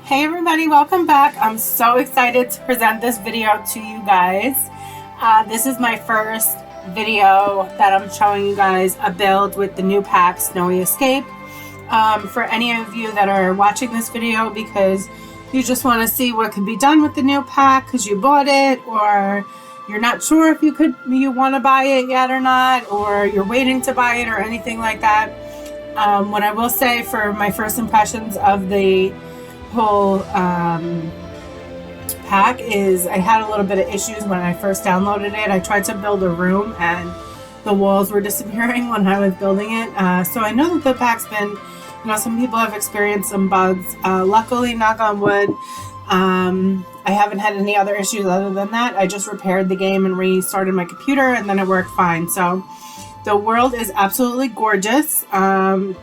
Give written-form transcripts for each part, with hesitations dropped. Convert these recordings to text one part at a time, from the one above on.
Hey everybody, welcome back. I'm so excited to present this video to you guys. This is my first video that I'm showing you guys a build with the new pack, Snowy Escape. For any of you that are watching this video because you just want to see what can be done with the new pack because you bought it, or you're not sure if you want to buy it yet or not, or you're waiting to buy it or anything like that. What I will say for my first impressions of the whole pack is I had a little bit of issues when I first downloaded it. I tried to build a room and the walls were disappearing when I was building it. So I know that the pack's been, some people have experienced some bugs. Luckily, knock on wood, I haven't had any other issues other than that. I just repaired the game and restarted my computer and then it worked fine. So the world is absolutely gorgeous. I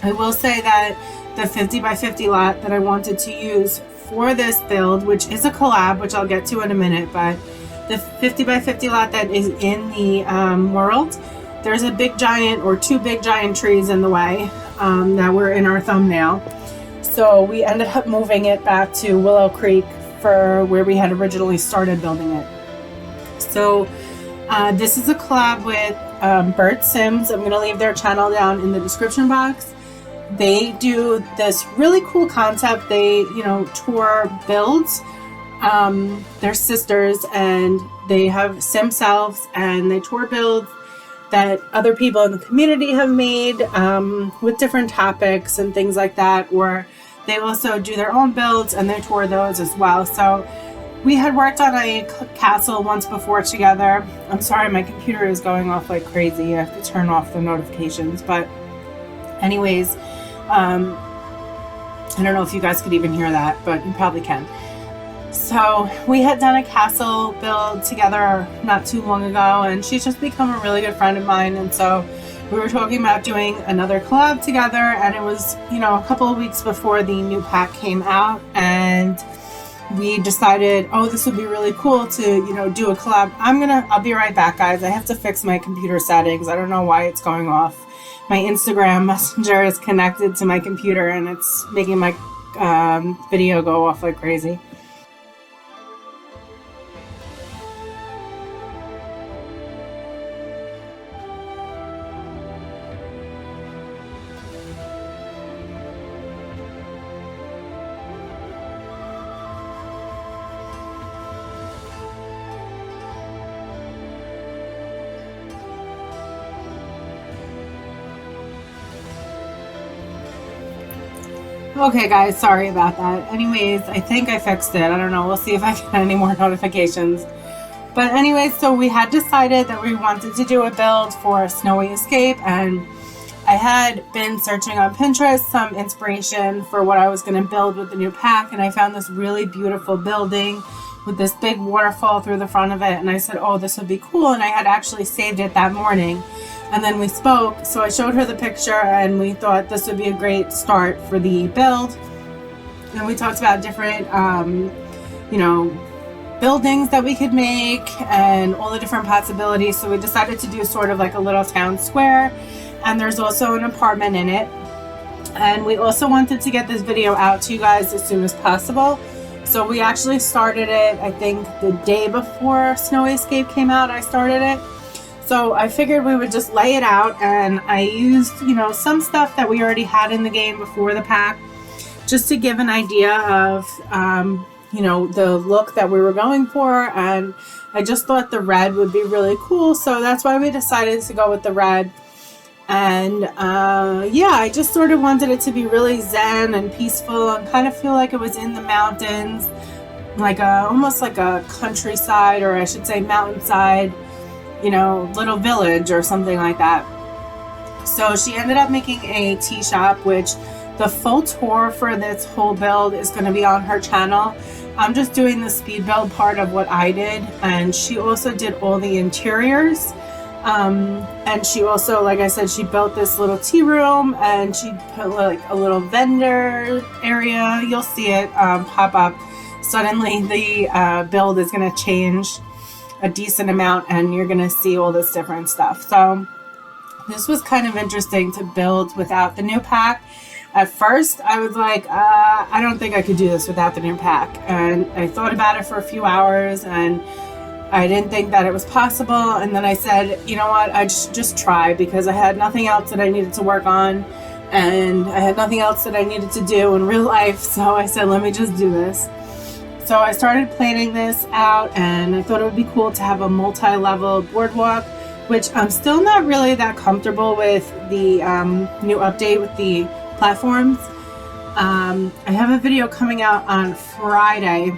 will say that the 50 by 50 lot that I wanted to use for this build, which is a collab, which I'll get to in a minute, but the 50 by 50 lot that is in the world, there's a big giant or two big giant trees in the way that were in our thumbnail. So we ended up moving it back to Willow Creek for where we had originally started building it. So this is a collab with BertSims. I'm going to leave their channel down in the description box. They do this really cool concept. They, tour builds. They're sisters and they have sim selves and they tour builds that other people in the community have made with different topics and things like that. Or they also do their own builds and they tour those as well. So we had worked on a castle once before together. I'm sorry, my computer is going off like crazy. I have to turn off the notifications. But anyways, I don't know if you guys could even hear that, but you probably can. So we had done a castle build together not too long ago, and she's just become a really good friend of mine. And so we were talking about doing another collab together, and it was, a couple of weeks before the new pack came out, and we decided, oh, this would be really cool to, do a collab. I'll be right back, guys. I have to fix my computer settings. I don't know why it's going off. My Instagram messenger is connected to my computer and it's making my video go off like crazy. Okay guys, sorry about that. Anyways, I think I fixed it. I don't know. We'll see if I get any more notifications. But anyways, so we had decided that we wanted to do a build for Snowy Escape, and I had been searching on Pinterest some inspiration for what I was going to build with the new pack, and I found this really beautiful building with this big waterfall through the front of it, and I said, oh, this would be cool, and I had actually saved it that morning. And then we spoke, so I showed her the picture and we thought this would be a great start for the build. And we talked about different, buildings that we could make and all the different possibilities. So we decided to do sort of like a little town square, and there's also an apartment in it. And we also wanted to get this video out to you guys as soon as possible. So we actually started it, I think the day before Snowy Escape came out, I started it. So I figured we would just lay it out, and I used, some stuff that we already had in the game before the pack, just to give an idea of, the look that we were going for. And I just thought the red would be really cool. So that's why we decided to go with the red. And I just sort of wanted it to be really zen and peaceful and kind of feel like it was in the mountains, like almost like a countryside, or I should say mountainside, little village or something like that. So she ended up making a tea shop, which the full tour for this whole build is going to be on her channel. I'm just doing the speed build part of what I did, and she also did all the interiors. And she also, like I said, she built this little tea room, and she put like a little vendor area. You'll see it pop up. Suddenly the build is going to change a decent amount, and you're going to see all this different stuff. So this was kind of interesting to build without the new pack. At first, I was like, I don't think I could do this without the new pack. And I thought about it for a few hours, and I didn't think that it was possible. And then I said, you know what, I just try, because I had nothing else that I needed to work on, and I had nothing else that I needed to do in real life. So I said, let me just do this. So I started planning this out, and I thought it would be cool to have a multi-level boardwalk, which I'm still not really that comfortable with the new update with the platforms. I have a video coming out on Friday,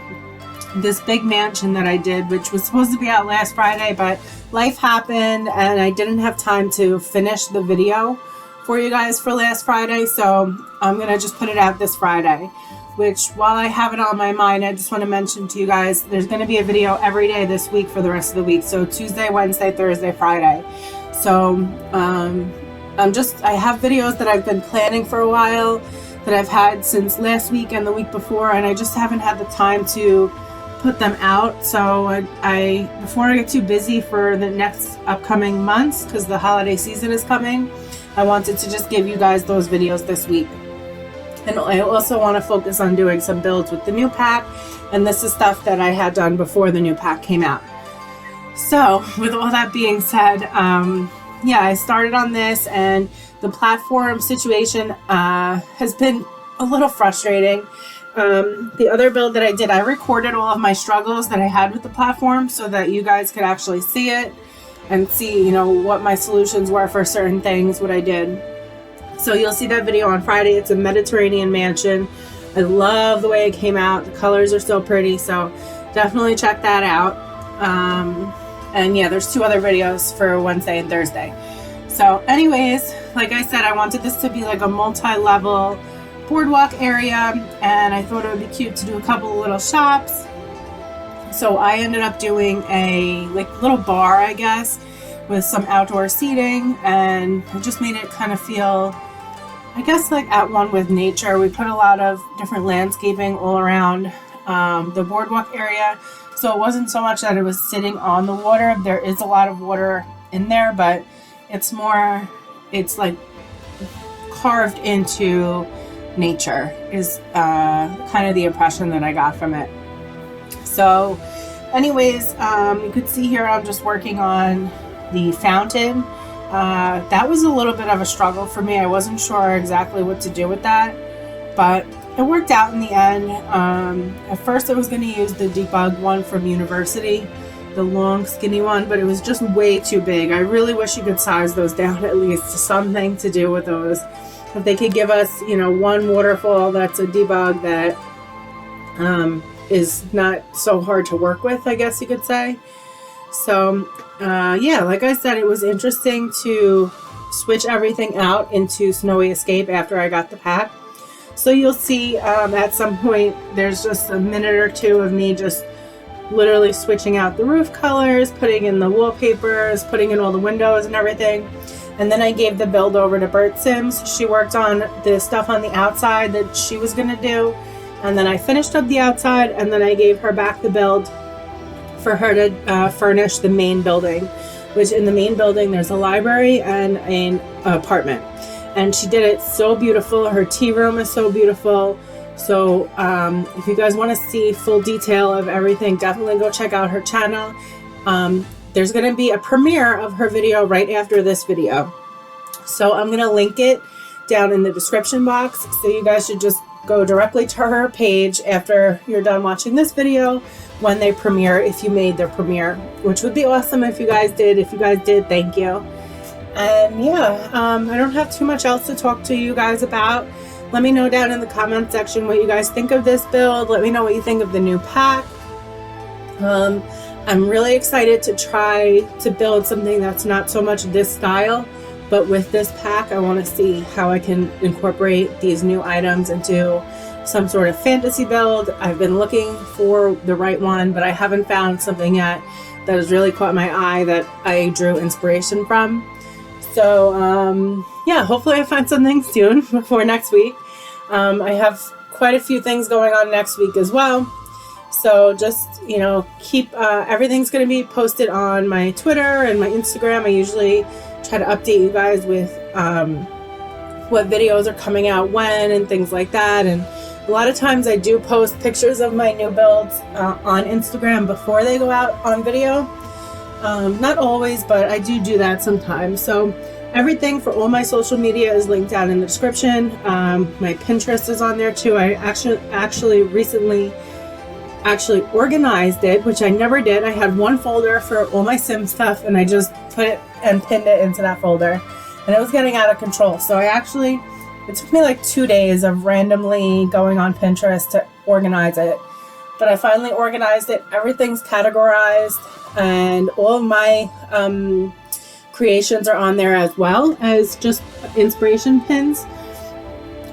this big mansion that I did, which was supposed to be out last Friday, but life happened and I didn't have time to finish the video for you guys for last Friday. So I'm gonna just put it out this Friday, which, while I have it on my mind, I just want to mention to you guys, there's going to be a video every day this week for the rest of the week. So Tuesday, Wednesday, Thursday, Friday. So I have videos that I've been planning for a while, that I've had since last week and the week before, and I just haven't had the time to put them out. So before I get too busy for the next upcoming months, because the holiday season is coming, I wanted to just give you guys those videos this week. And I also want to focus on doing some builds with the new pack, and this is stuff that I had done before the new pack came out. So with all that being said, I started on this, and the platform situation has been a little frustrating. The other build that I did, I recorded all of my struggles that I had with the platform so that you guys could actually see it and see, what my solutions were for certain things, what I did. So you'll see that video on Friday. It's a Mediterranean mansion. I love the way it came out. The colors are so pretty, so definitely check that out. And yeah, there's 2 other videos for Wednesday and Thursday. So anyways, like I said, I wanted this to be like a multi-level boardwalk area, and I thought it would be cute to do a couple of little shops. So I ended up doing a little bar, I guess, with some outdoor seating, and it just made it kind of feel, I guess, like at one with nature. We put a lot of different landscaping all around the boardwalk area, so it wasn't so much that it was sitting on the water. There is a lot of water in there, but it's like carved into nature is kind of the impression that I got from it. So anyways, you could see here I'm just working on the fountain. That was a little bit of a struggle for me. I wasn't sure exactly what to do with that, but it worked out in the end. At first I was going to use the debug one from University, the long skinny one, but it was just way too big. I really wish you could size those down at least to something to do with those. If they could give us, one waterfall that's a debug that is not so hard to work with, I guess you could say. So like I said, it was interesting to switch everything out into Snowy Escape after I got the pack. So you'll see at some point there's just a minute or 2 of me just literally switching out the roof colors, putting in the wallpapers, putting in all the windows and everything. And then I gave the build over to BertSims. She worked on the stuff on the outside that she was going to do, and then I finished up the outside, and then I gave her back the build for her to furnish the main building, which in the main building there's a library and an apartment, and she did it so beautiful. Her tea room is so beautiful. So if you guys want to see full detail of everything, definitely go check out her channel. There's going to be a premiere of her video right after this video, so I'm going to link it down in the description box, so you guys should just go directly to her page after you're done watching this video when they premiere, if you made their premiere, which would be awesome if you guys did. If you guys did, thank you. And yeah, I don't have too much else to talk to you guys about. Let me know down in the comment section what you guys think of this build. Let me know what you think of the new pack. I'm really excited to try to build something that's not so much this style, but with this pack I want to see how I can incorporate these new items into some sort of fantasy build. I've been looking for the right one, but I haven't found something yet that has really caught my eye that I drew inspiration from. So yeah, hopefully I find something soon before next week. I have quite a few things going on next week as well. So just, keep, everything's going to be posted on my Twitter and my Instagram. I usually try to update you guys with what videos are coming out when and things like that. And a lot of times I do post pictures of my new builds on Instagram before they go out on video. Not always, but I do that sometimes. So everything for all my social media is linked down in the description. My Pinterest is on there too. I actually recently organized it, which I never did. I had one folder for all my sim stuff, and I just put it and pinned it into that folder, and it was getting out of control. So it took me like 2 days of randomly going on Pinterest to organize it, but I finally organized it. Everything's categorized, and all of my creations are on there as well as just inspiration pins.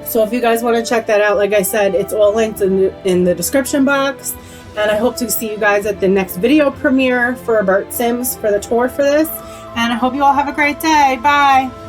So if you guys want to check that out, like I said, it's all linked in the description box. And I hope to see you guys at the next video premiere for BertSims for the tour for this. And I hope you all have a great day. Bye.